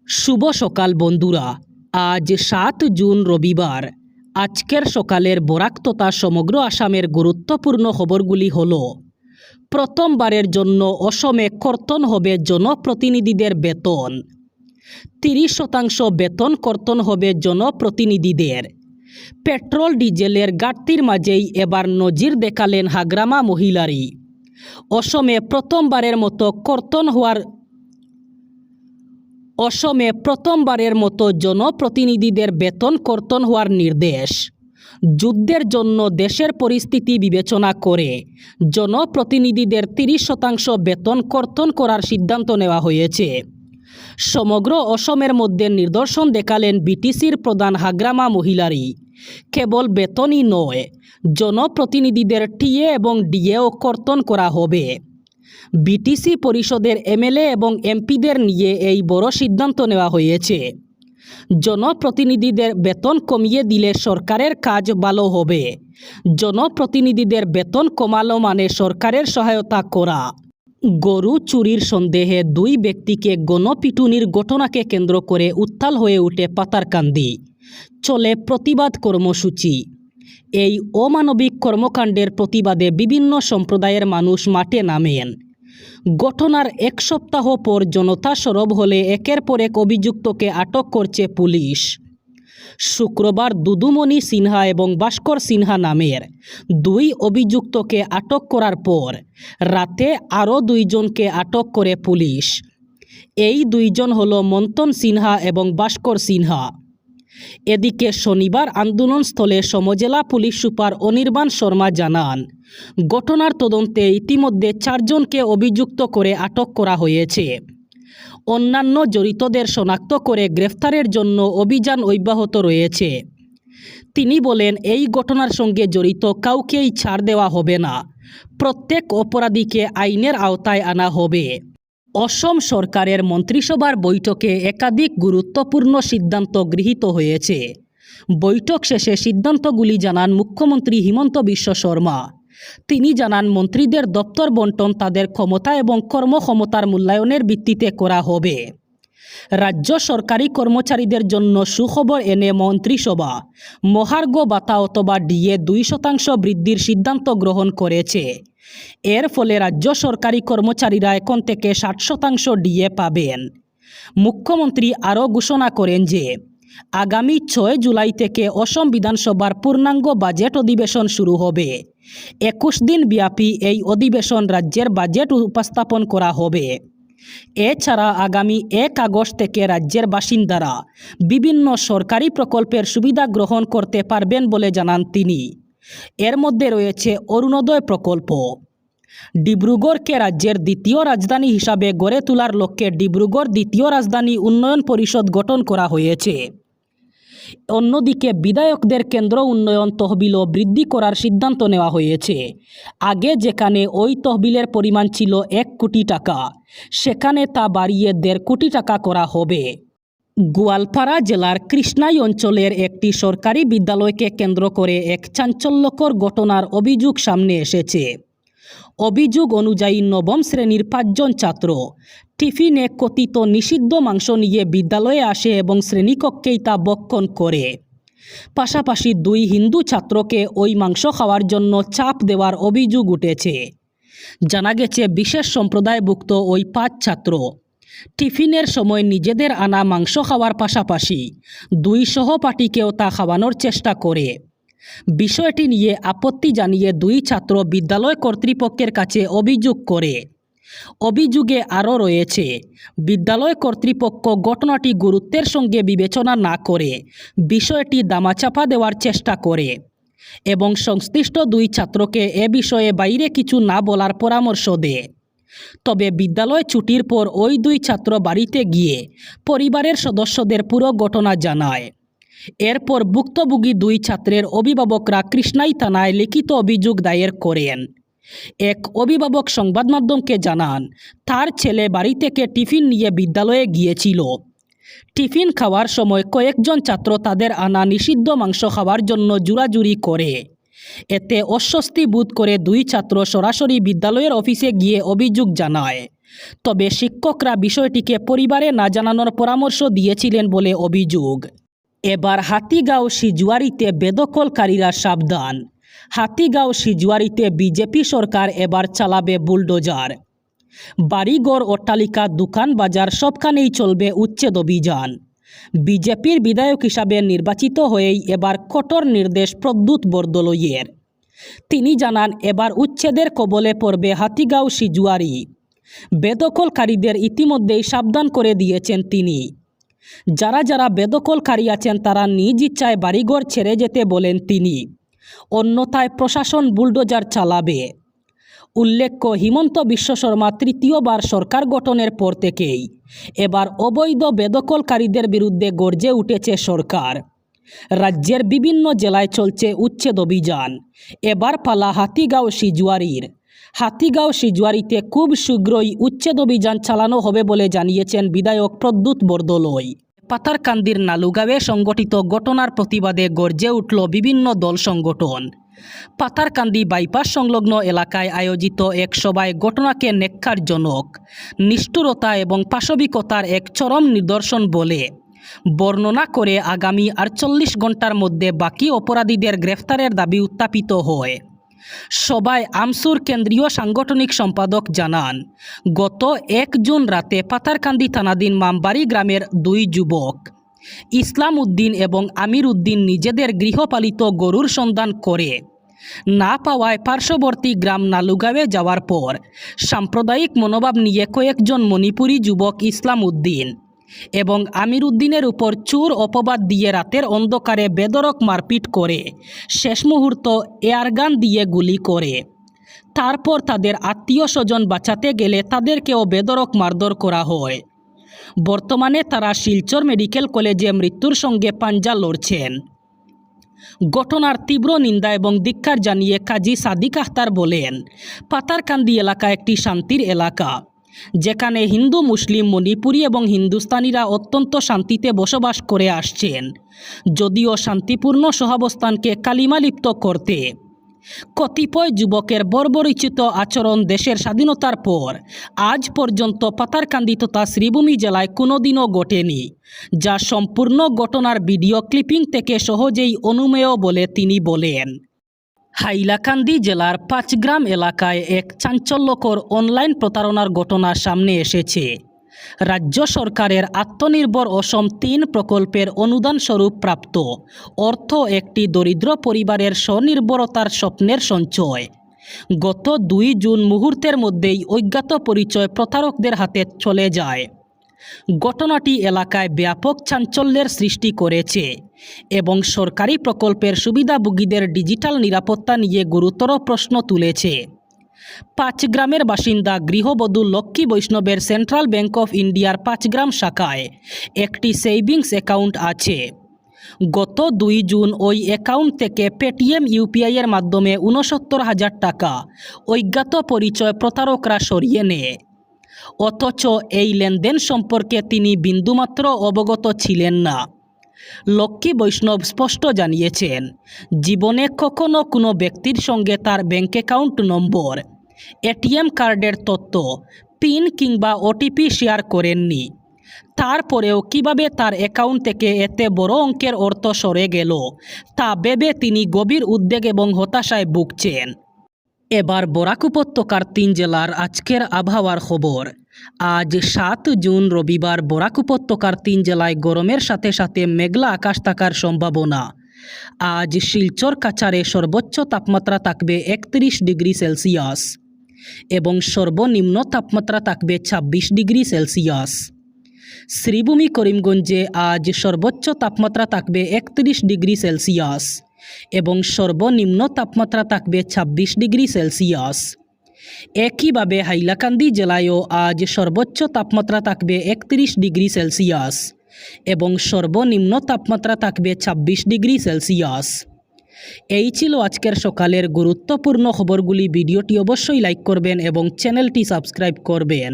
শুভ সকাল বন্ধুরা। আজ 7 জুন রবিবার। আজকের সকালের বরাক তথা সমগ্র আসামের গুরুত্বপূর্ণ খবরগুলি হল: প্রথমবারের জন্য অসমে কর্তন হবে জনপ্রতিনিধিদের বেতন। 30% বেতন কর্তন হবে জনপ্রতিনিধিদের। পেট্রোল ডিজেলের ঘাটতির মাঝেই এবার নজির দেখালেন হাগ্রামা মহিলারি। অসমে প্রথমবারের মতো জনপ্রতিনিধিদের বেতন কর্তন হওয়ার নির্দেশ। যুদ্ধের জন্য দেশের পরিস্থিতি বিবেচনা করে জনপ্রতিনিধিদের 30% বেতন কর্তন করার সিদ্ধান্ত নেওয়া হয়েছে। সমগ্র অসমের মধ্যে নিদর্শন দেখালেন বিটিসির প্রধান হাগ্রামা মহিলারি। কেবল বেতনই নয়, জনপ্রতিনিধিদের টিএ এবং ডিএও কর্তন করা হবে। বিটিসি পরিষদের এমএলএ এবং এমপিদের নিয়ে এই বড় সিদ্ধান্ত নেওয়া হয়েছে। জনপ্রতিনিধিদের বেতন কমিয়ে দিলে সরকারের কাজ ভালো হবে। জনপ্রতিনিধিদের বেতন কমালো মানে সরকারের সহায়তা করা। গরু চুরির সন্দেহে 2 ব্যক্তিকে গণপিটুনির ঘটনাকে কেন্দ্র করে উত্তাল হয়ে ওঠে পাতারকান্দি। চলে প্রতিবাদ কর্মসূচি। এই অমানবিক কর্মকাণ্ডের প্রতিবাদে বিভিন্ন সম্প্রদায়ের মানুষ মাঠে নামেন। ঘটনার 1 সপ্তাহ পর জনতা সরব হলে একের পর এক অভিযুক্তকে আটক করছে পুলিশ। শুক্রবার দুদুমণি সিনহা এবং ভাস্কর সিনহা নামের 2 অভিযুক্তকে আটক করার পর রাতে আরও 2 জনকে আটক করে পুলিশ। এই 2 জন হল মন্তন সিনহা এবং ভাস্কর সিনহা। এদিকে শনিবার আন্দোলনস্থলে সমজেলা পুলিশ সুপার অনির্বাণ শর্মা জানান, ঘটনার তদন্তে ইতিমধ্যে 4 জনকে অভিযুক্ত করে আটক করা হয়েছে। অন্যান্য জড়িতদের শনাক্ত করে গ্রেফতারের জন্য অভিযান অব্যাহত রয়েছে। তিনি বলেন, এই ঘটনার সঙ্গে জড়িত কাউকেই ছাড় দেওয়া হবে না। প্রত্যেক অপরাধীকে আইনের আওতায় আনা হবে। অসম সরকারের মন্ত্রিসভার বৈঠকে একাধিক গুরুত্বপূর্ণ সিদ্ধান্ত গৃহীত হয়েছে। বৈঠক শেষে সিদ্ধান্তগুলি জানান মুখ্যমন্ত্রী হিমন্ত বিশ্ব শর্মা। তিনি জানান, মন্ত্রীদের দপ্তর বন্টন তাদের ক্ষমতা এবং কর্মক্ষমতার মূল্যায়নের ভিত্তিতে করা হবে। রাজ্য সরকারি কর্মচারীদের জন্য সুখবর এনে মন্ত্রিসভা মহার্ঘ ভাতা অথবা ডিএ 2% বৃদ্ধির সিদ্ধান্ত গ্রহণ করেছে। এর ফলে রাজ্য সরকারি কর্মচারীরা এখন থেকে 60% ডিএ পাবেন। মুখ্যমন্ত্রী আরও ঘোষণা করেন যে আগামী 6 জুলাই থেকে অসম বিধানসভার পূর্ণাঙ্গ বাজেট অধিবেশন শুরু হবে। 21 দিন ব্যাপী এই অধিবেশন রাজ্যের বাজেট উপস্থাপন করা হবে। এছাড়া আগামী 1 আগস্ট থেকে রাজ্যের বাসিন্দারা বিভিন্ন সরকারি প্রকল্পের সুবিধা গ্রহণ করতে পারবেন বলে জানান তিনি। এর মধ্যে রয়েছে অরুণোদয় প্রকল্প। ডিব্রুগড়কে রাজ্যের 2য় রাজধানী হিসাবে গড়ে তোলার লক্ষ্যে ডিব্রুগড় 2য় রাজধানী উন্নয়ন পরিষদ গঠন করা হয়েছে। অন্যদিকে বিধায়কদের কেন্দ্র উন্নয়ন তহবিলও বৃদ্ধি করার সিদ্ধান্ত নেওয়া হয়েছে। আগে যেখানে ওই তহবিলের পরিমাণ ছিল 1 কোটি টাকা, সেখানে তা বাড়িয়ে 1.5 কোটি টাকা করা হবে। গোয়ালপাড়া জেলার কৃষ্ণাই অঞ্চলের একটি সরকারি বিদ্যালয়কে কেন্দ্র করে এক চাঞ্চল্যকর ঘটনার অভিযোগ সামনে এসেছে। অভিযোগ অনুযায়ী 9ম শ্রেণীর 5 জন ছাত্র টিফিনে কথিত নিষিদ্ধ মাংস নিয়ে বিদ্যালয়ে আসে এবং শ্রেণীকক্ষেই তা ভক্ষণ করে। পাশাপাশি 2 হিন্দু ছাত্রকে ওই মাংস খাওয়ার জন্য চাপ দেওয়ার অভিযোগ উঠেছে। জানা গেছে, বিশেষ সম্প্রদায়ভুক্ত ওই 5 ছাত্র টিফিনের সময় নিজেদের আনা মাংস খাওয়ার পাশাপাশি 2 সহপাঠীকেও তা খাওয়ানোর চেষ্টা করে। বিষয়টি নিয়ে আপত্তি জানিয়ে 2 ছাত্র বিদ্যালয় কর্তৃপক্ষের কাছে অভিযোগ করে। অভিযোগে আরও রয়েছে, বিদ্যালয় কর্তৃপক্ষ ঘটনাটি গুরুত্বের সঙ্গে বিবেচনা না করে বিষয়টি দামাচাপা দেওয়ার চেষ্টা করে এবং সংশ্লিষ্ট 2 ছাত্রকে এ বিষয়ে বাইরে কিছু না বলার পরামর্শ দেয়। তবে বিদ্যালয় ছুটির পর ওই 2 ছাত্র বাড়িতে গিয়ে পরিবারের সদস্যদের পুরো ঘটনা জানায়। এরপর ভুক্তভোগী 2 ছাত্রের অভিভাবকরা কৃষ্ণাই থানায় লিখিত অভিযোগ দায়ের করেন। এক অভিভাবক সংবাদ মাধ্যমকে জানান, তার ছেলে বাড়ি থেকে টিফিন নিয়ে বিদ্যালয়ে গিয়েছিল। টিফিন খাওয়ার সময় কয়েকজন ছাত্র তাদের আনা নিষিদ্ধ মাংস খাওয়ার জন্য জোরাজুরি করে। এতে অস্বস্তি বোধ করে 2 ছাত্র সরাসরি বিদ্যালয়ের অফিসে গিয়ে অভিযোগ জানায়। তবে শিক্ষকরা বিষয়টিকে পরিবারে না জানানোর পরামর্শ দিয়েছিলেন বলে অভিযোগ। এবার হাতিগাঁও সিজুয়ারিতে বেদখলকারীরা সাবধান। হাতিগাঁও সিজুয়ারিতে বিজেপি সরকার এবার চালাবে বুলডোজার। বাড়িঘর, অট্টালিকা, দোকান, বাজার সবখানেই চলবে উচ্ছেদ অভিযান। বিজেপির বিধায়ক হিসাবে নির্বাচিত হয়েই এবার কঠোর নির্দেশ প্রদ্যুৎ বরদলৈয়ের। তিনি জানান, এবার উচ্ছেদের কবলে পড়বে হাতিগাঁও সিজুয়ারি। বেদখলকারীদের ইতিমধ্যেই সাবধান করে দিয়েছেন তিনি। যারা যারা বেদখলকারী আছেন তারা নিজ ইচ্ছায় বাড়িঘর ছেড়ে যেতে বলেন তিনি, অন্যথায় প্রশাসন বুলডোজার চালাবে। উল্লেখ্য, হিমন্ত বিশ্ব শর্মা তৃতীয়বার সরকার গঠনের পর থেকেই এবার অবৈধ বেদখলকারীদের বিরুদ্ধে গর্জে উঠেছে সরকার। রাজ্যের বিভিন্ন জেলায় চলছে উচ্ছেদ অভিযান। এবার পালা হাতিগাঁও সিজুয়ারির। হাতিগাঁও সিজুয়ারিতে খুব শীঘ্রই উচ্ছেদ অভিযান চালানো হবে বলে জানিয়েছেন বিধায়ক প্রদ্যুৎ বরদলৈ। পাতারকান্দির নালুগাঁওয়ে সংগঠিত ঘটনার প্রতিবাদে গর্জে উঠল বিভিন্ন দল সংগঠন। পাতারকান্দি বাইপাস সংলগ্ন এলাকায় আয়োজিত এক সভায় ঘটনাকে ন্যাক্কারজনক, নিষ্ঠুরতা এবং পাশবিকতার এক চরম নিদর্শন বলে বর্ণনা করে আগামী 48 ঘন্টার মধ্যে বাকি অপরাধীদের গ্রেফতারের দাবি উত্থাপিত হয়। সভায় আমসুর কেন্দ্রীয় সাংগঠনিক সম্পাদক জানান, গত 1 জুন রাতে পাতারকান্দি থানাধীন মামবাড়ি গ্রামের 2 যুবক ইসলাম উদ্দিন এবং আমির উদ্দিন নিজেদের গৃহপালিত গরুর সন্ধান করে না পাওয়ায় পার্শ্ববর্তী গ্রাম নালুগাঁওয়ে যাওয়ার পর সাম্প্রদায়িক মনোভাব নিয়ে কয়েকজন মণিপুরী যুবক ইসলাম উদ্দিন এবং আমির উদ্দিনের উপর চোর অপবাদ দিয়ে রাতের অন্ধকারে বেধড়ক মারপিট করে শেষ মুহূর্ত এয়ারগান দিয়ে গুলি করে। তারপর তাদের আত্মীয় স্বজন বাঁচাতে গেলে তাদেরকেও বেধড়ক মারধর করা হয়। বর্তমানে তারা শিলচর মেডিকেল কলেজে মৃত্যুর সঙ্গে পাঞ্জা লড়ছেন। ঘটনার তীব্র নিন্দা এবং ধিক্কার জানিয়ে কাজী সাদিক আখতার বলেন, পাতারকান্দি এলাকা একটি শান্তির এলাকা, যেখানে হিন্দু, মুসলিম, মণিপুরী এবং হিন্দুস্তানিরা অত্যন্ত শান্তিতে বসবাস করে আসছেন। যদিও শান্তিপূর্ণ সহাবস্থানকে কালিমালিপ্ত করতে কতিপয় যুবকের বর্বরোচিত আচরণ দেশের স্বাধীনতার পর আজ পর্যন্ত পাতারকান্দি তথা শ্রীভূমি জেলায় কোনোদিনও ঘটেনি, যা সম্পূর্ণ ঘটনার ভিডিও ক্লিপিং থেকে সহজেই অনুমেয় বলে তিনি বলেন। হাইলাকান্দি জেলার 5 গ্রাম এলাকায় এক চাঞ্চল্যকর অনলাইন প্রতারণার ঘটনা সামনে এসেছে। রাজ্য সরকারের আত্মনির্ভর অসম 3 প্রকল্পের অনুদান স্বরূপ প্রাপ্ত অর্থ একটি দরিদ্র পরিবারের স্বনির্ভরতার স্বপ্নের সঞ্চয় গত 2 জুন মুহূর্তের মধ্যেই অজ্ঞাত পরিচয় প্রতারকদের হাতে চলে যায়। ঘটনাটি এলাকায় ব্যাপক চাঞ্চল্যের সৃষ্টি করেছে এবং সরকারি প্রকল্পের সুবিধাভোগীদের ডিজিটাল নিরাপত্তা নিয়ে গুরুতর প্রশ্ন তুলেছে। 5 গ্রামের বাসিন্দা গৃহবধূ লক্ষ্মী বৈষ্ণবের সেন্ট্রাল ব্যাংক অফ ইন্ডিয়ার 5 গ্রাম শাখায় একটি সেভিংস অ্যাকাউন্ট আছে। গত 2 জুন ওই অ্যাকাউন্ট থেকে পেটিএম ইউপিআই এর মাধ্যমে 69,000 টাকা অজ্ঞাত পরিচয় প্রতারকরা সরিয়ে নেয়। অথচ এই লেনদেন সম্পর্কে তিনি বিন্দুমাত্র অবগত ছিলেন না। লক্ষ্মী বৈষ্ণব স্পষ্ট জানিয়েছেন, জীবনে কখনো কোনো ব্যক্তির সঙ্গে তার ব্যাংক অ্যাকাউন্ট নম্বর, এটিএম কার্ডের তথ্য, পিন কিংবা ওটিপি শেয়ার করেননি। তারপরেও কিভাবে তার অ্যাকাউন্ট থেকে এতে বড় অঙ্কের অর্থ সরে গেল তা ভেবে তিনি গভীর উদ্বেগ এবং হতাশায় ভুগছেন। এবার বরাক উপত্যকার 3 জেলার আজকের আবহাওয়ার খবর। আজ 7 জুন রবিবার বরাক উপত্যকার 3 জেলায় গরমের সাথে সাথে মেঘলা আকাশ থাকার সম্ভাবনা। আজ শিলচর কাছাড়ে সর্বোচ্চ তাপমাত্রা থাকবে 31 ডিগ্রি সেলসিয়াস এবং সর্বনিম্ন তাপমাত্রা থাকবে 26 ডিগ্রি সেলসিয়াস। শ্রীভূমি করিমগঞ্জে আজ সর্বোচ্চ তাপমাত্রা থাকবে 31 ডিগ্রি সেলসিয়াস এবং সর্বনিম্ন তাপমাত্রা থাকবে 26 ডিগ্রি সেলসিয়াস। একইভাবে হাইলাকান্দি জেলায়ও আজ সর্বোচ্চ তাপমাত্রা থাকবে 31 ডিগ্রি সেলসিয়াস এবং সর্বনিম্ন তাপমাত্রা থাকবে 26 ডিগ্রি সেলসিয়াস। এই ছিল আজকের সকালের গুরুত্বপূর্ণ খবরগুলি। ভিডিওটি অবশ্যই লাইক করবেন এবং চ্যানেলটি সাবস্ক্রাইব করবেন।